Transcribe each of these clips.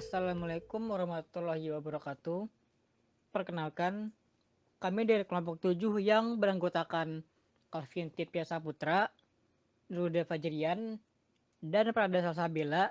Assalamualaikum warahmatullahi wabarakatuh. Perkenalkan, kami dari kelompok 7 yang beranggotakan Calvin Tipya Saputra, Ruda Fajrian, dan Prada Salsabila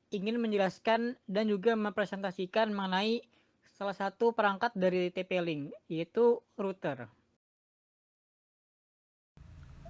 ingin menjelaskan dan juga mempresentasikan mengenai salah satu perangkat dari TP-Link, yaitu router.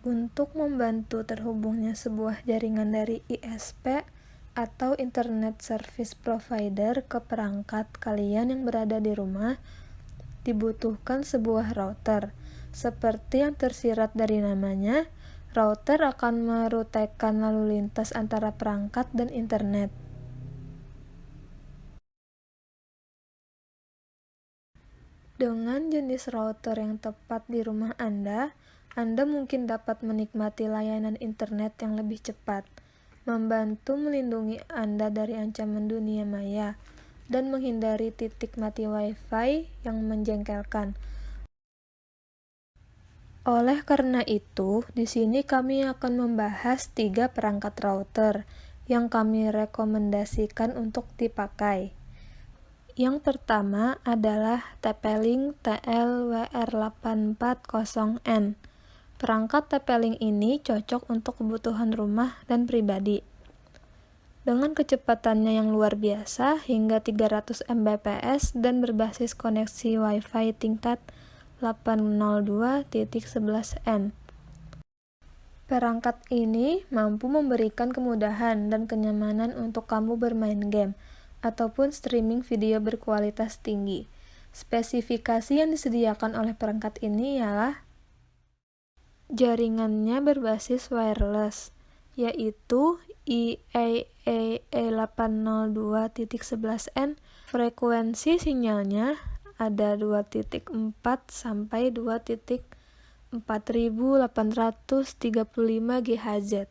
Untuk membantu terhubungnya sebuah jaringan dari ISP atau Internet Service Provider ke perangkat kalian yang berada di rumah, dibutuhkan sebuah router. Seperti yang tersirat dari namanya, router akan merutekan lalu lintas antara perangkat dan internet. Dengan jenis router yang tepat di rumah Anda mungkin dapat menikmati layanan internet yang lebih cepat, membantu melindungi Anda dari ancaman dunia maya, dan menghindari titik mati Wi-Fi yang menjengkelkan. Oleh karena itu, di sini kami akan membahas 3 perangkat router yang kami rekomendasikan untuk dipakai. Yang pertama adalah TP-Link TL-WR840N. Perangkat TP-Link ini cocok untuk kebutuhan rumah dan pribadi. Dengan kecepatannya yang luar biasa hingga 300 Mbps dan berbasis koneksi Wi-Fi tingkat 802.11n. Perangkat ini mampu memberikan kemudahan dan kenyamanan untuk kamu bermain game ataupun streaming video berkualitas tinggi. Spesifikasi yang disediakan oleh perangkat ini ialah jaringannya berbasis wireless, yaitu IEEE802.11n. Frekuensi sinyalnya ada 2.4 sampai 2.4835 GHz.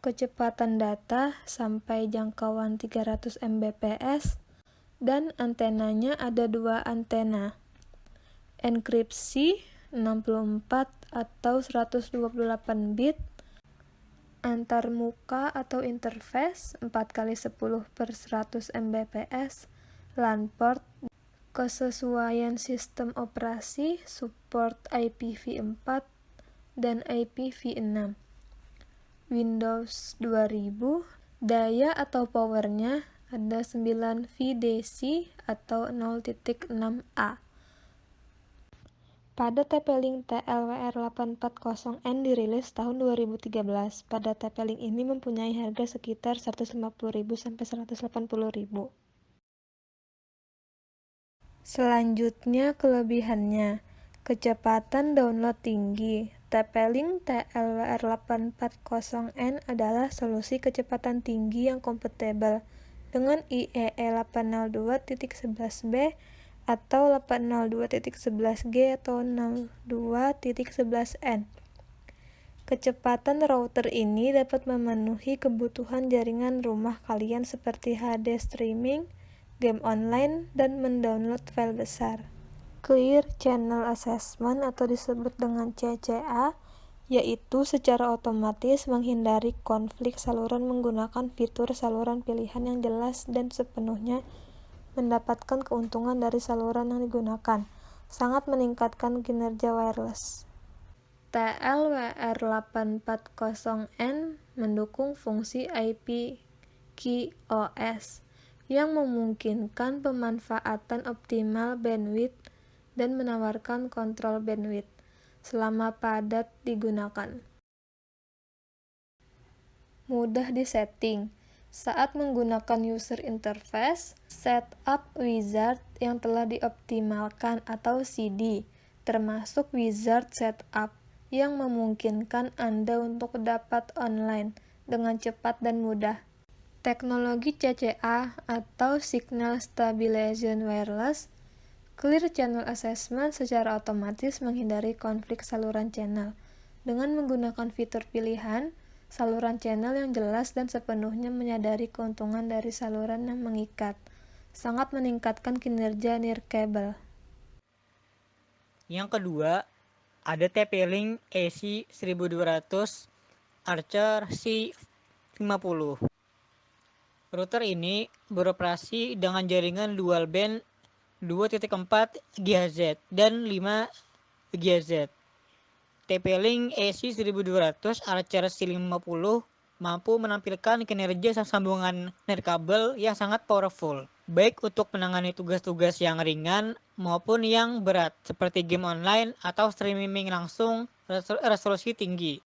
Kecepatan data sampai jangkauan 300 Mbps, dan antenanya ada 2 antena. Enkripsi 64 atau 128 bit, antarmuka atau interface 4x10/100 Mbps, LAN port, kesesuaian sistem operasi, support IPv4 dan IPv6. Windows 2000, daya atau powernya ada 9 VDC atau 0.6A. Pada TP-Link TLWR840N dirilis tahun 2013. Pada TP-Link ini mempunyai harga sekitar 150.000 sampai 180.000. Selanjutnya kelebihannya, kecepatan download tinggi. TP-Link TLWR840N adalah solusi kecepatan tinggi yang kompatibel dengan IEEE802.11b atau 802.11g atau 62.11n. Kecepatan router ini dapat memenuhi kebutuhan jaringan rumah kalian seperti HD streaming, game online, dan mendownload file besar. Clear Channel Assessment atau disebut dengan CCA, yaitu secara otomatis menghindari konflik saluran menggunakan fitur saluran pilihan yang jelas dan sepenuhnya mendapatkan keuntungan dari saluran yang digunakan, sangat meningkatkan kinerja wireless. TLWR840N mendukung fungsi IP QoS yang memungkinkan pemanfaatan optimal bandwidth dan menawarkan kontrol bandwidth selama padat digunakan. Mudah disetting. Saat menggunakan user interface, setup wizard yang telah dioptimalkan atau CD, termasuk wizard setup yang memungkinkan Anda untuk dapat online dengan cepat dan mudah. Teknologi CCA atau Signal Stabilization Wireless, Clear Channel Assessment secara otomatis menghindari konflik saluran channel. Dengan menggunakan fitur pilihan, saluran channel yang jelas dan sepenuhnya menyadari keuntungan dari saluran yang mengikat, sangat meningkatkan kinerja nirkabel. Yang kedua, ada TP-Link AC1200 Archer C50. Router ini beroperasi dengan jaringan dual band 2.4 GHz dan 5 GHz. TP-Link AC 1200 Archer C50 mampu menampilkan kinerja sambungan nirkabel yang sangat powerful, baik untuk menangani tugas-tugas yang ringan maupun yang berat, seperti game online atau streaming langsung resolusi tinggi.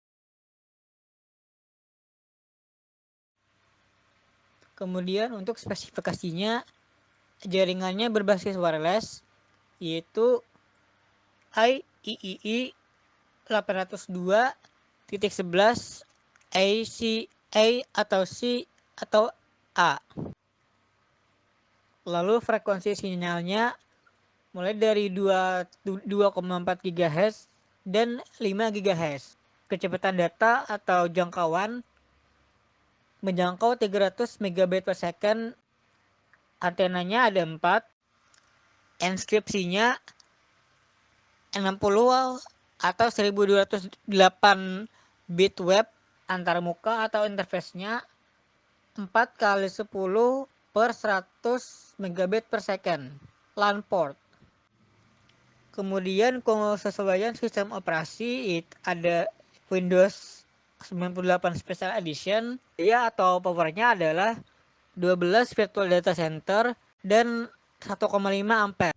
Kemudian untuk spesifikasinya, jaringannya berbasis wireless, yaitu IEEE 802.11 ACA atau C atau A. Lalu frekuensi sinyalnya mulai dari 2,4 GHz dan 5 GHz. Kecepatan data atau jangkauan menjangkau 300 MB per second. Antenanya ada 4. Enskripsinya 60 atau 1208 bit web antarmuka atau interface-nya 4 kali 10 per 100 megabit per second. LAN port. Kemudian kesesuaian sistem operasi ada Windows 98 Special Edition ya, atau powernya adalah 12 virtual data center dan 1,5 ampere.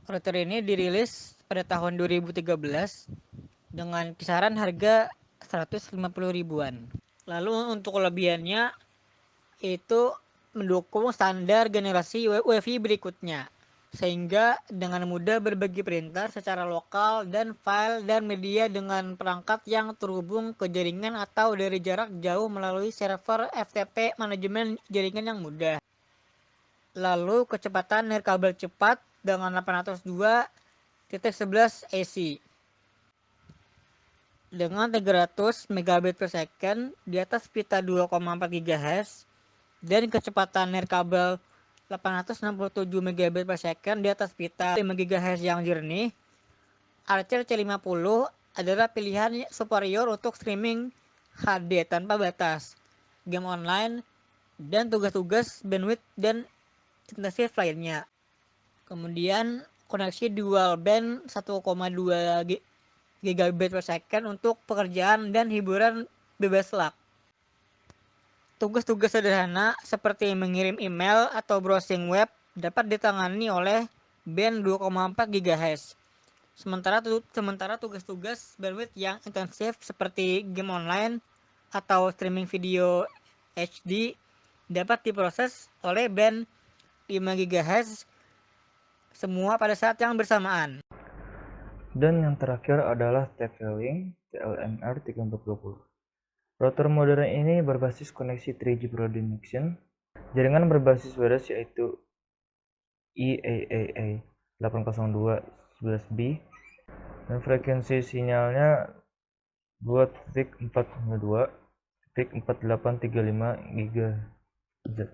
Router ini dirilis pada tahun 2013 dengan kisaran harga 150 ribuan. Lalu untuk kelebihannya itu mendukung standar generasi UEFI berikutnya, sehingga dengan mudah berbagi perintah secara lokal dan file dan media dengan perangkat yang terhubung ke jaringan atau dari jarak jauh melalui server FTP manajemen jaringan yang mudah. Lalu kecepatan nirkabel cepat dengan 802.11 AC dengan 300 megabit per second di atas pita 2,4 GHz dan kecepatan nirkabel 867 megabit per second di atas pita 5 GHz yang jernih. Archer C50 adalah pilihan superior untuk streaming HD tanpa batas, game online, dan tugas-tugas bandwidth dan intensif lainnya. Kemudian koneksi dual band 1,2 gigabit per second untuk pekerjaan dan hiburan bebas lag. Tugas-tugas sederhana seperti mengirim email atau browsing web dapat ditangani oleh band 2,4 GHz. Sementara tugas-tugas bandwidth yang intensif seperti game online atau streaming video HD dapat diproses oleh band 5 GHz semua pada saat yang bersamaan. Dan yang terakhir adalah TP-Link TLMR3420. Router modern ini berbasis koneksi 3G Broad Connection, jaringan berbasis wireless yaitu EAAA 802.11b, dan frekuensi sinyalnya 2.402.4835 GHz.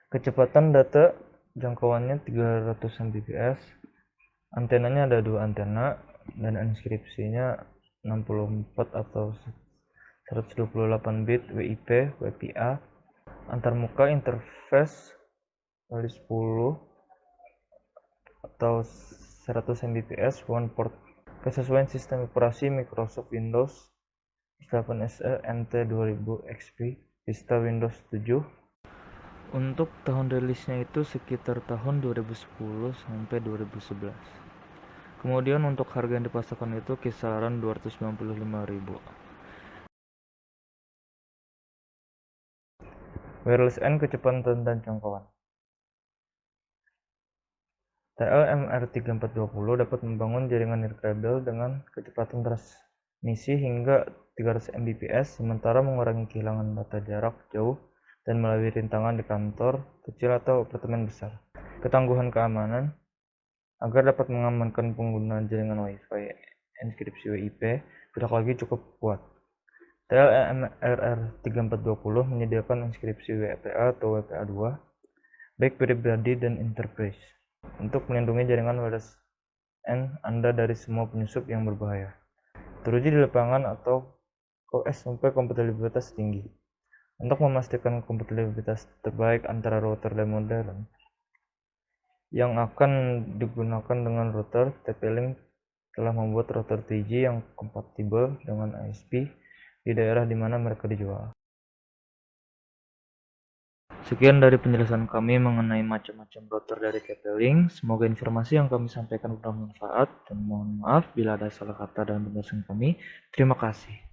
Kecepatan data jangkauannya 300 Mbps. Antenanya ada 2 antena dan enskripsinya 64 atau 128 bit WIP WPA. Antarmuka interface kali 10 atau 100 Mbps, one port. Kesesuaian sistem operasi Microsoft Windows 8 SE NT 2000 XP Vista Windows 7. Untuk tahun rilisnya itu sekitar tahun 2010 sampai 2011. Kemudian untuk harga yang dipasarkan itu kisaran 295.000. Wireless N kecepatan dan jangkauan. TLMR3420 dapat membangun jaringan nirkabel dengan kecepatan transmisi hingga 300 Mbps, sementara mengurangi kehilangan data jarak jauh dan melalui rintangan di kantor kecil atau apartemen besar. Ketangguhan keamanan. Agar dapat mengamankan penggunaan jaringan Wi-Fi, enskripsi WIP tidak lagi cukup kuat. TLMR3420 menyediakan enskripsi WPA atau WPA2, baik pribadi dan enterprise, untuk melindungi jaringan wireless N Anda dari semua penyusup yang berbahaya, teruji di lapangan atau OS sampai kompatibilitas tinggi. Untuk memastikan kompatibilitas terbaik antara router dan modem yang akan digunakan dengan router, TP-Link telah membuat router 3G yang kompatibel dengan ISP di daerah di mana mereka dijual. Sekian dari penjelasan kami mengenai macam-macam router dari TP-Link. Semoga informasi yang kami sampaikan bermanfaat, dan mohon maaf bila ada salah kata dalam penjelasan kami. Terima kasih.